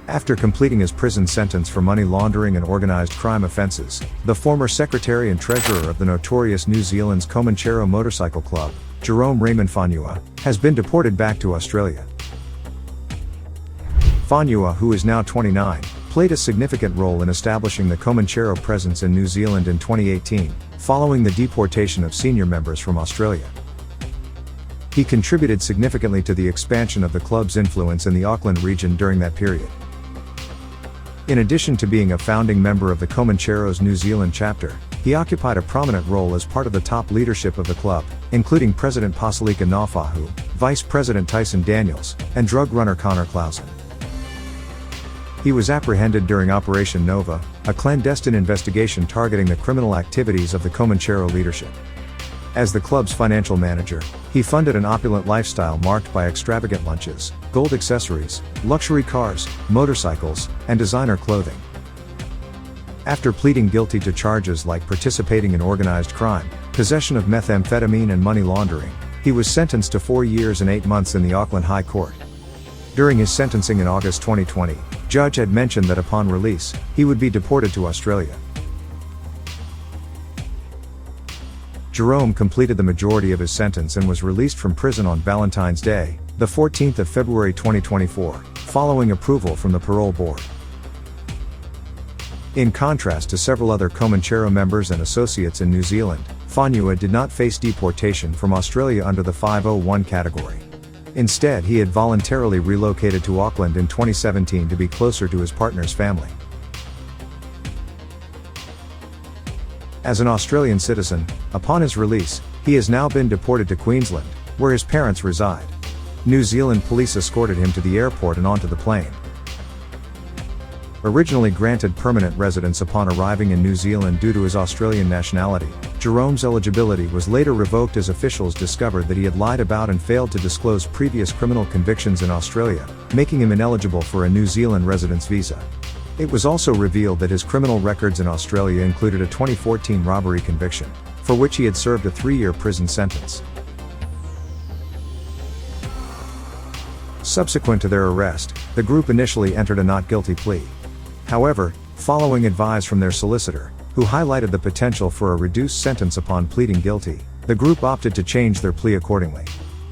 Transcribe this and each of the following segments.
After completing his prison sentence for money laundering and organized crime offenses, the former Secretary and Treasurer of the notorious New Zealand's Comanchero Motorcycle Club, Jarome Raymond Fonua, has been deported back to Australia. Fonua, who is now 29, played a significant role in establishing the Comanchero presence in New Zealand in 2018, following the deportation of senior members from Australia. He contributed significantly to the expansion of the club's influence in the Auckland region during that period. In addition to being a founding member of the Comancheros New Zealand chapter, he occupied a prominent role as part of the top leadership of the club, including President Pasilika Naufahu, Vice President Tyson Daniels, and drug runner Connor Clausen. He was apprehended during Operation Nova, a clandestine investigation targeting the criminal activities of the Comanchero leadership. As the club's financial manager, he funded an opulent lifestyle marked by extravagant lunches, gold accessories, luxury cars, motorcycles, and designer clothing. After pleading guilty to charges like participating in organized crime, possession of methamphetamine and money laundering, he was sentenced to 4 years and 8 months in the Auckland High Court. During his sentencing in August 2020, judge had mentioned that upon release, he would be deported to Australia. Jarome completed the majority of his sentence and was released from prison on Valentine's Day, the 14th of February 2024, following approval from the parole board. In contrast to several other Comanchero members and associates in New Zealand, Fonua did not face deportation from Australia under the 501 category. Instead, he had voluntarily relocated to Auckland in 2017 to be closer to his partner's family. As an Australian citizen, upon his release, he has now been deported to Queensland, where his parents reside. New Zealand police escorted him to the airport and onto the plane. Originally granted permanent residence upon arriving in New Zealand due to his Australian nationality, Jarome's eligibility was later revoked as officials discovered that he had lied about and failed to disclose previous criminal convictions in Australia, making him ineligible for a New Zealand residence visa. It was also revealed that his criminal records in Australia included a 2014 robbery conviction, for which he had served a 3-year prison sentence. Subsequent to their arrest, the group initially entered a not guilty plea. However, following advice from their solicitor, who highlighted the potential for a reduced sentence upon pleading guilty, the group opted to change their plea accordingly.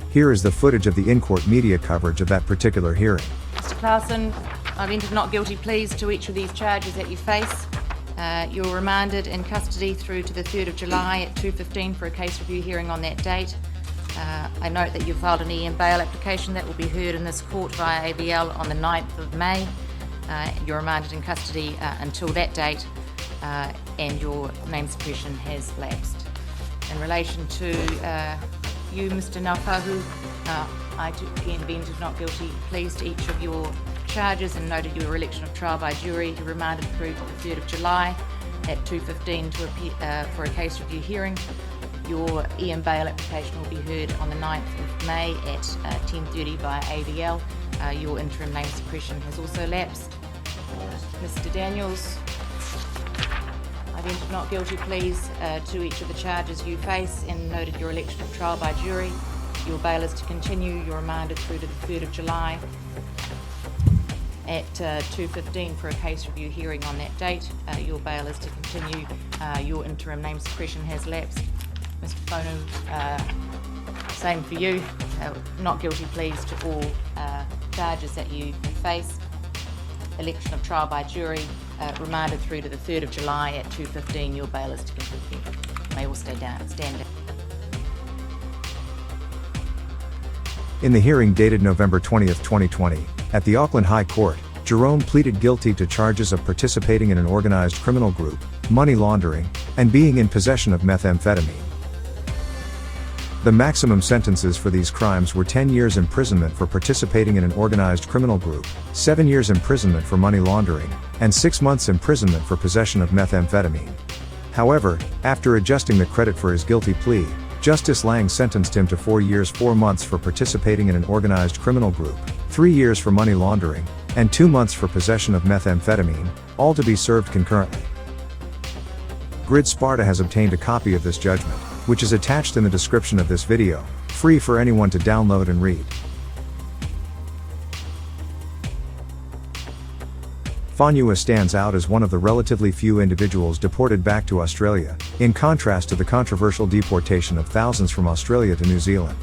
Here is the footage of the in-court media coverage of that particular hearing. Mr. Clausen, I've entered not guilty pleas to each of these charges that you face. You're remanded in custody through to the 3rd of July at 2:15 for a case review hearing on that date. I note that you've filed an EM bail application that will be heard in this court via ABL on the 9th of May. You're remanded in custody until that date, and your name suppression has lapsed. In relation to you, Mr. Naufahu, I again have entered not guilty pleas to each of your charges and noted your election of trial by jury. You're remanded through to the 3rd of July at 2:15 for a case review hearing. Your EM bail application will be heard on the 9th of May at 10:30 by ABL. Your interim name suppression has also lapsed. Mr. Daniels, I've entered not guilty pleas to each of the charges you face and noted your election of trial by jury. Your bail is to continue. You're remanded through to the 3rd of July at 2:15 for a case review hearing on that date. Your bail is to continue. Your interim name suppression has lapsed. Mr. Fonua, same for you. Not guilty pleas to all charges that you face. Election of trial by jury, remanded through to the 3rd of July at 2:15. Your bail is to continue. May all stand down. In the hearing dated November 20th, 2020, at the Auckland High Court, Jarome pleaded guilty to charges of participating in an organized criminal group, money laundering, and being in possession of methamphetamine. The maximum sentences for these crimes were 10 years imprisonment for participating in an organized criminal group, 7 years imprisonment for money laundering, and 6 months imprisonment for possession of methamphetamine. However, after adjusting the credit for his guilty plea, Justice Lang sentenced him to 4 years 4 months for participating in an organized criminal group, 3 years for money laundering, and 2 months for possession of methamphetamine, all to be served concurrently. Sparta has obtained a copy of this judgment, which is attached in the description of this video, free for anyone to download and read. Fonua stands out as one of the relatively few individuals deported back to Australia, in contrast to the controversial deportation of thousands from Australia to New Zealand.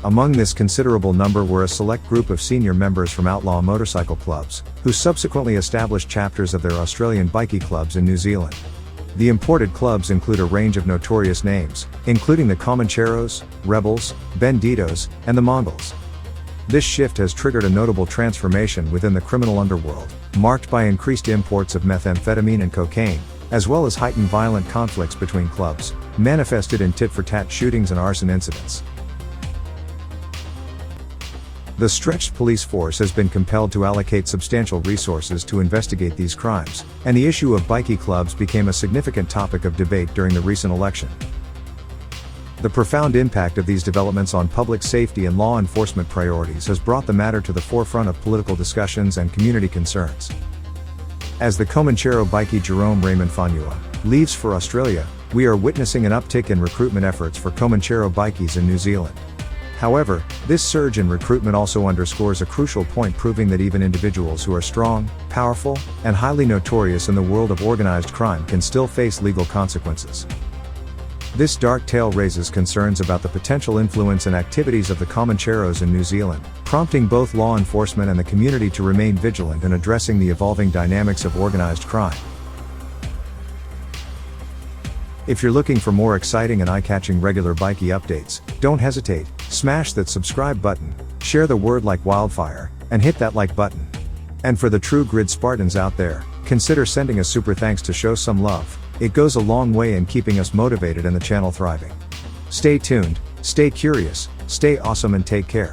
Among this considerable number were a select group of senior members from outlaw motorcycle clubs, who subsequently established chapters of their Australian bikie clubs in New Zealand. The imported clubs include a range of notorious names, including the Comancheros, Rebels, Bandidos, and the Mongols. This shift has triggered a notable transformation within the criminal underworld, marked by increased imports of methamphetamine and cocaine, as well as heightened violent conflicts between clubs, manifested in tit-for-tat shootings and arson incidents. The stretched police force has been compelled to allocate substantial resources to investigate these crimes, and the issue of bikie clubs became a significant topic of debate during the recent election. The profound impact of these developments on public safety and law enforcement priorities has brought the matter to the forefront of political discussions and community concerns. As the Comanchero bikie Jarome Raymond Fonua leaves for Australia, we are witnessing an uptick in recruitment efforts for Comanchero bikies in New Zealand. However, this surge in recruitment also underscores a crucial point, proving that even individuals who are strong, powerful, and highly notorious in the world of organized crime can still face legal consequences. This dark tale raises concerns about the potential influence and activities of the Comancheros in New Zealand, prompting both law enforcement and the community to remain vigilant in addressing the evolving dynamics of organized crime. If you're looking for more exciting and eye-catching regular bikie updates, don't hesitate, smash that subscribe button, share the word like wildfire, and hit that like button. And for the true grid Spartans out there, consider sending a super thanks to show some love. It goes a long way in keeping us motivated and the channel thriving. Stay tuned, stay curious, stay awesome, and take care.